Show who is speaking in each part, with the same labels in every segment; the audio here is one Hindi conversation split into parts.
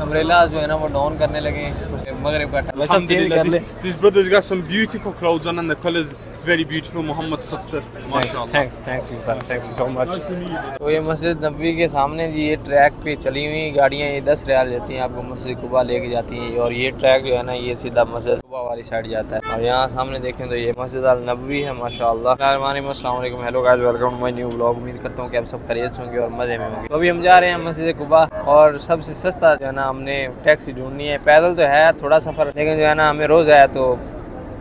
Speaker 1: अम्ब्रेला जो है ना वो डाउन करने लगे मगरिब का टाइम। सब चेंज कर ले।
Speaker 2: This brother's got some beautiful clothes on and the colours very beautiful. Muhammad Safdar.
Speaker 1: Thanks you sir, thanks you so much. तो ये मस्जिद नबवी के सामने जी, ये ट्रैक पे चली हुई गाड़ियाँ ये 10 रियाल देती हैं आपको, मस्जिद कुबा लेके जाती हैं। और ये ट्रैक जो है ना ये सीधा मस्जिद कुबा वाली साइड जाता है। और यहाँ सामने देखें तो ये मस्जिद अल नबवी है माशाअल्लाह। अस्सलाम वालेकुम, hello guys, welcome to my new vlog. उम्मीद करता हूँ कि आप सब खैरियत से होंगे और मज़े में होंगे। तो अभी हम जा रहे हैं मस्जिद कुबा और सबसे सस्ता जो है ना हमने टैक्सी ढूंढनी है। पैदल तो है थोड़ा सफ़र, लेकिन जो है ना हमें रोज़ आया तो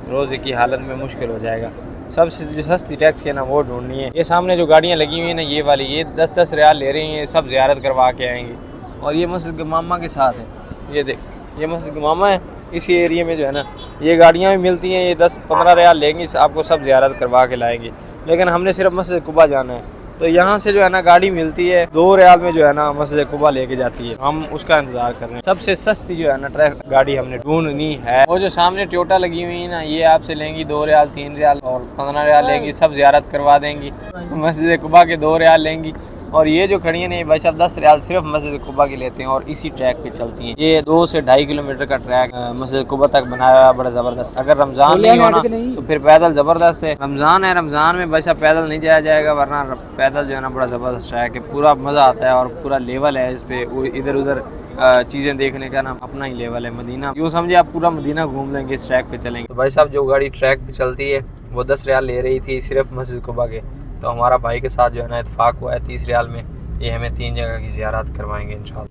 Speaker 1: रोज़े की हालत में मुश्किल हो जाएगा। सबसे जो सस्ती टैक्सी है ना वो ढूंढनी है। ये सामने जो गाड़ियाँ लगी हुई हैं ना ये वाली, ये 10-10 रियाल ले रही हैं, सब ज़ियारत करवा के आएंगे। और ये मस्जिद के मामा के साथ है, ये देख, ये मस्जिद के मामा है। इसी एरिया में जो है ना ये गाड़ियाँ भी मिलती हैं, ये 10-15 रियाल लेंगी, आपको सब ज़ियारत करवा के लाएंगे। लेकिन हमने सिर्फ मस्जिद कुबा जाना है, तो यहाँ से जो है ना गाड़ी मिलती है 2 रियाल में जो है ना मस्जिद कुबा लेके जाती है। हम उसका इंतजार कर रहे हैं। सबसे सस्ती जो है ना ट्रैक गाड़ी हमने ढूंढनी है। वो जो सामने टोयोटा लगी हुई है ना ये आपसे लेंगी 2 रियाल, 3 रियाल और 15 रियाल लेंगी, सब ज़ियारत करवा देंगी। मस्जिद कुबा के 2 रियाल लेंगी। और ये जो खड़ी है ना भाई साहब 10 रियाल सिर्फ मस्जिद कुबा के लेते हैं और इसी ट्रैक पे चलती हैं। ये 2 से 2.5 किलोमीटर का ट्रैक मस्जिद कुबा तक बनाया हुआ है, बड़ा ज़बरदस्त। अगर रमज़ान नहीं होना तो फिर पैदल ज़बरदस्त है। रमज़ान है, रमज़ान में भाई साहब पैदल नहीं जाया जाएगा, वरना पैदल जो है ना बड़ा ज़बरदस्त ट्रैक है, पूरा मज़ा आता है और पूरा लेवल है इस पर। इधर उधर चीज़ें देखने का ना अपना ही लेवल है। मदीना यूँ समझिए आप पूरा मदीना घूम लेंगे इस ट्रैक पे चलेंगे। तो भाई साहब जो गाड़ी ट्रैक पे चलती है वो 10 रियाल ले रही थी सिर्फ मस्जिद कुबा के। तो हमारा भाई के साथ जो है ना इत्तेफाक हुआ है 30 रियाल में ये हमें 3 जगह की ज़ियारत करवाएंगे इंशाल्लाह।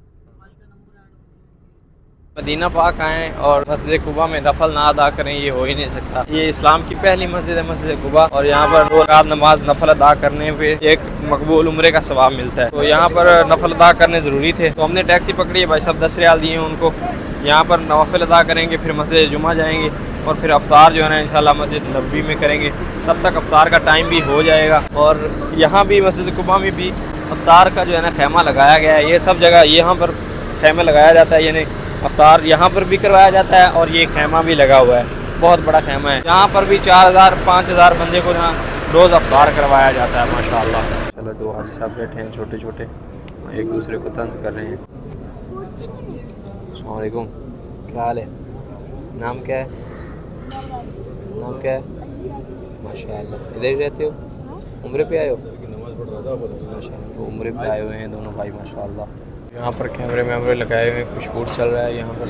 Speaker 1: मदीना पाक आएँ और मस्जिद कुबा में नफल ना अदा करें ये हो ही नहीं सकता। ये इस्लाम की पहली मस्जिद है मस्जिद कुबा, और यहाँ पर 2 रकात नमाज नफल अदा करने पे एक मकबूल उम्रे का सवाब मिलता है। तो यहाँ पर नफल अदा करने ज़रूरी थे, तो हमने टैक्सी पकड़ी है। भाई साहब 10 रियाल दिए उनको। यहाँ पर नफल अदा करेंगे, फिर मस्जिद जुमा जाएंगे और फिर अफ्तार जो है ना इंशाल्लाह मस्जिद नबवी में करेंगे। तब तक अफ्तार का टाइम भी हो जाएगा। और यहाँ भी मस्जिद कुबा में भी अफ्तार का जो है ना खैमा लगाया गया है। ये सब जगह यहाँ पर खैमा लगाया जाता है, यानी अफ्तार यहाँ पर भी करवाया जाता है और ये खैमा भी लगा हुआ है, बहुत बड़ा खैमा है। यहाँ पर भी 4000-5000 बंदे को यहाँ रोज़ अफ्तार करवाया जाता है माशाअल्लाह। चलो 2 हाजी साहब बैठे हैं छोटे छोटे, एक दूसरे को तंज कर रहे हैं। अस्सलाम वालेकुम, क्या हाल है? नाम क्या है? नाम क्या है? माशाअल्लाह। इधर ही रहते हो? उम्रे पे आए हो? माशाअल्लाह। तो उम्रे पे आए हुए हैं दोनों भाई माशाअल्लाह। यहाँ पर कैमरे वैमरे लगाए हुए कुछ शूट चल रहा है यहाँ पर।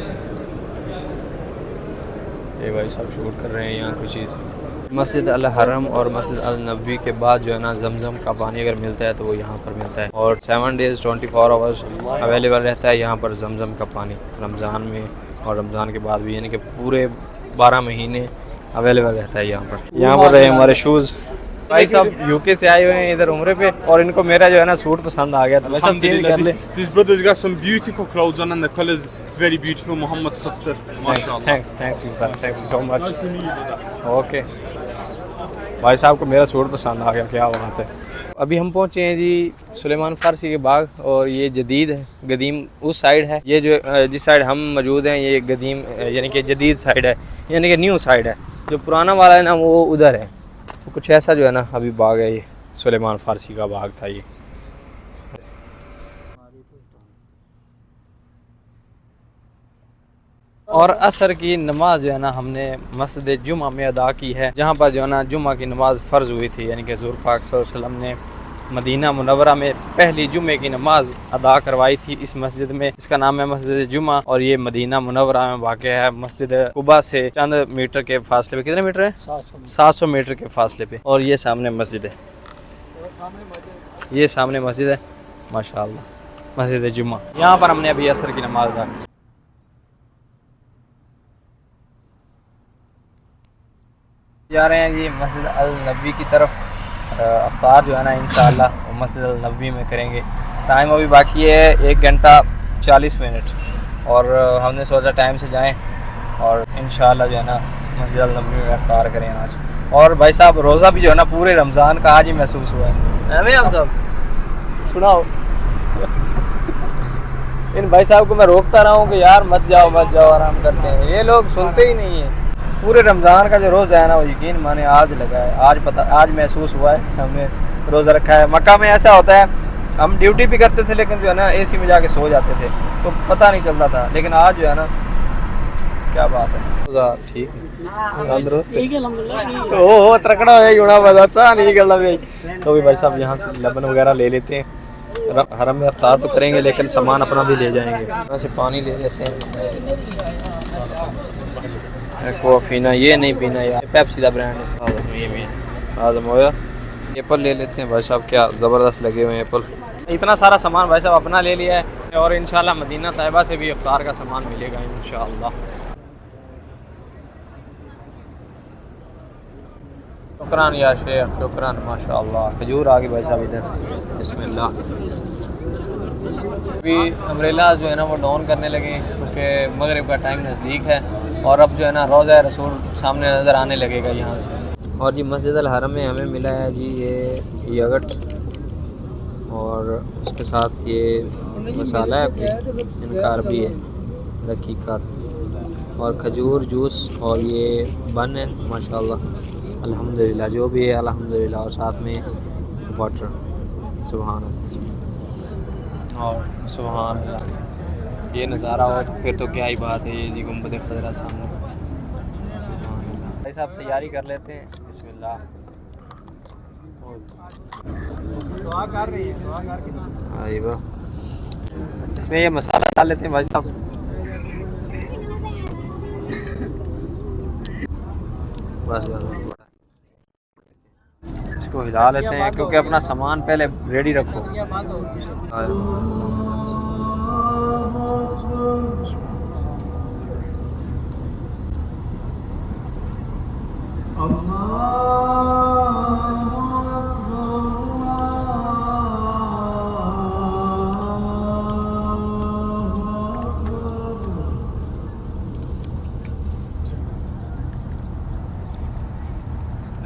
Speaker 1: ये भाई सब शूट कर रहे हैं यहाँ कुछ चीज़। मस्जिद अल हरम और मस्जिद अल नबवी के बाद जो है ना जमजम का पानी अगर मिलता है तो वो यहाँ पर मिलता है। और 7 डेज़ 24 आवर्स अवेलेबल रहता है यहाँ पर जमजम का पानी, रमज़ान में और रमज़ान के बाद भी, यानी कि पूरे 12 महीने अवेलेबल रहता है यहाँ पर। यहाँ पर रहे हमारे शूज़। भाई साहब यूके से आए हुए हैं इधर उम्रे पे और इनको मेरा जो है ना सूट पसंद आ गया, तो मैं सब चेंज कर ले।
Speaker 2: This brother's got some beautiful clothes on and the colours very beautiful. Muhammad Safdar.
Speaker 1: Thanks you sir, thanks you so much. Okay भाई साहब को मेरा सूट पसंद आ गया, क्या बात है। अभी हम पहुंचे हैं जी सुलेमान फारसी के बाग, और ये जदीद है, गदीम उस साइड है। ये जो जिस साइड हम मौजूद हैं ये गदीम यानी कि जदीद साइड है, यानी कि न्यू साइड है। जो पुराना वाला है ना वो उधर है। तो कुछ ऐसा जो है ना अभी बाग है, ये सुलेमान फारसी का बाग था ये। और असर की नमाज जो है ना हमने मस्जिद जुमा में अदा की है, जहाँ पर जो है ना जुमा की नमाज फ़र्ज़ हुई थी, यानी कि हुज़ूर पाक सल्लल्लाहु अलैहि वसल्लम ने मदीना मुनव्वरा में पहली जुमे की नमाज अदा करवाई थी इस मस्जिद में। इसका नाम है मस्जिद जुमा और ये मदीना मुनव्वरा में वाक़ है, मस्जिद कुबा से चंद मीटर के फासले पे। कितने मीटर है? 700 मीटर के फासले पे। और ये सामने मस्जिद है, ये सामने मस्जिद है माशाअल्लाह, मस्जिद जुमा। यहाँ पर हमने अभी असर की नमाज अदा की। जा रहे हैं जी मस्जिद अल नबवी की तरफ। अफ्तार जो है ना इंशाअल्लाह वो मस्जिद अल नबवी में करेंगे। टाइम अभी बाकी है 1 घंटा 40 मिनट, और हमने सोचा टाइम से जाएं और इंशाअल्लाह जो है ना मस्जिद अल नबवी में अफ्तार करें आज। और भाई साहब रोज़ा भी जो है ना पूरे रमज़ान का आज ही महसूस हुआ है। आप सब सुनाओ। इन भाई साहब को मैं रोकता रहा हूँ कि यार मत जाओ आराम करते हैं, ये लोग सुनते ही नहीं है। पूरे रमज़ान का जो रोज़ा है ना वो यकीन माने आज लगा है, आज महसूस हुआ है। हमने रोज़ा रखा है। मक्का में ऐसा होता है
Speaker 3: हम ड्यूटी भी करते थे लेकिन जो है ना एसी में जाके सो जाते थे तो पता नहीं चलता था, लेकिन आज जो है ना क्या बात है, ठीक है तंदुरुस्त ओ तकड़ा है युना बसा नहीं गला भाई। तो भी भाई साहब यहाँ से लबन वगैरह ले लेते हैं, हरम में अफ्तार तो करेंगे लेकिन सामान अपना भी ले जाएंगे। यहाँ से पानी ले लेते हैं, कॉफ़ी ना ये नहीं पीना यार, पेप्सी का ब्रांड है। आजम होया एप्पल ले लेते हैं भाई साहब, क्या ज़बरदस्त लगे हुए हैं एप्पल। इतना सारा सामान भाई साहब अपना ले लिया है और इंशाल्लाह मदीना तैयबा से भी इफ्तार का सामान मिलेगा इंशाल्लाह। शुक्रान या शेख, शुक्रान माशाल्लाह। खजूर आ गई भाई साहब इधर, बिस्मिल्लाह। अभी अम्ब्रेला जो है ना वो डाउन करने लगे क्योंकि मगरिब का टाइम नज़दीक है और अब जो है ना रोज़ा रसूल सामने नज़र आने लगेगा यहाँ से। और जी मस्जिद अल हरम में हमें मिला है जी ये यगट और उसके साथ ये मसाला है कोई, इनका अरबी है रकीक़ात, और खजूर जूस और ये बन है माशाल्लाह अल्हम्दुलिल्लाह, जो भी है अल्हम्दुलिल्लाह, और साथ में वाटर। सुभान अल्लाह और सुभान अल्लाह, ये नज़ारा हो तो फिर तो क्या ही बात है। ये जी गुंबद खजरा सामने, सुभान अल्लाह। भाई साहब तैयारी कर लेते हैं, बिस्मिल्लाह। दुआ कर रही है, दुआ करके इसमें ये मसाला डाल लेते हैं भाई साहब। बस इसको हिला लेते हैं क्योंकि अपना सामान पहले रेडी रखो।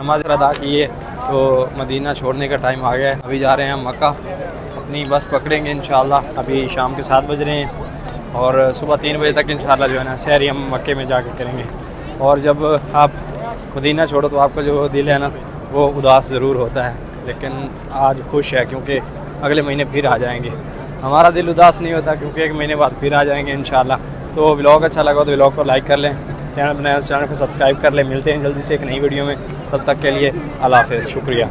Speaker 3: नमाज अदा की है तो मदीना छोड़ने का टाइम आ गया है, अभी जा रहे हैं हम मक्का, अपनी बस पकड़ेंगे इंशाल्लाह। अभी शाम के 7 बज रहे हैं और सुबह 3 बजे तक इंशाल्लाह जो है ना सैर हम मक्के में जाके करेंगे। और जब आप मदीना छोड़ो तो आपका जो दिल है ना वो उदास ज़रूर होता है, लेकिन आज खुश है क्योंकि अगले महीने फिर आ जाएंगे। हमारा दिल उदास नहीं होता क्योंकि 1 महीने बाद फिर आ जाएंगे इंशाल्लाह। तो व्लॉग अच्छा लगा तो व्लॉग को लाइक कर लें, चैनल बनाए उस चैनल को सब्सक्राइब कर लें। मिलते हैं जल्दी से एक नई वीडियो में, तब तक के लिए अल्लाह हाफ़िज़, शुक्रिया।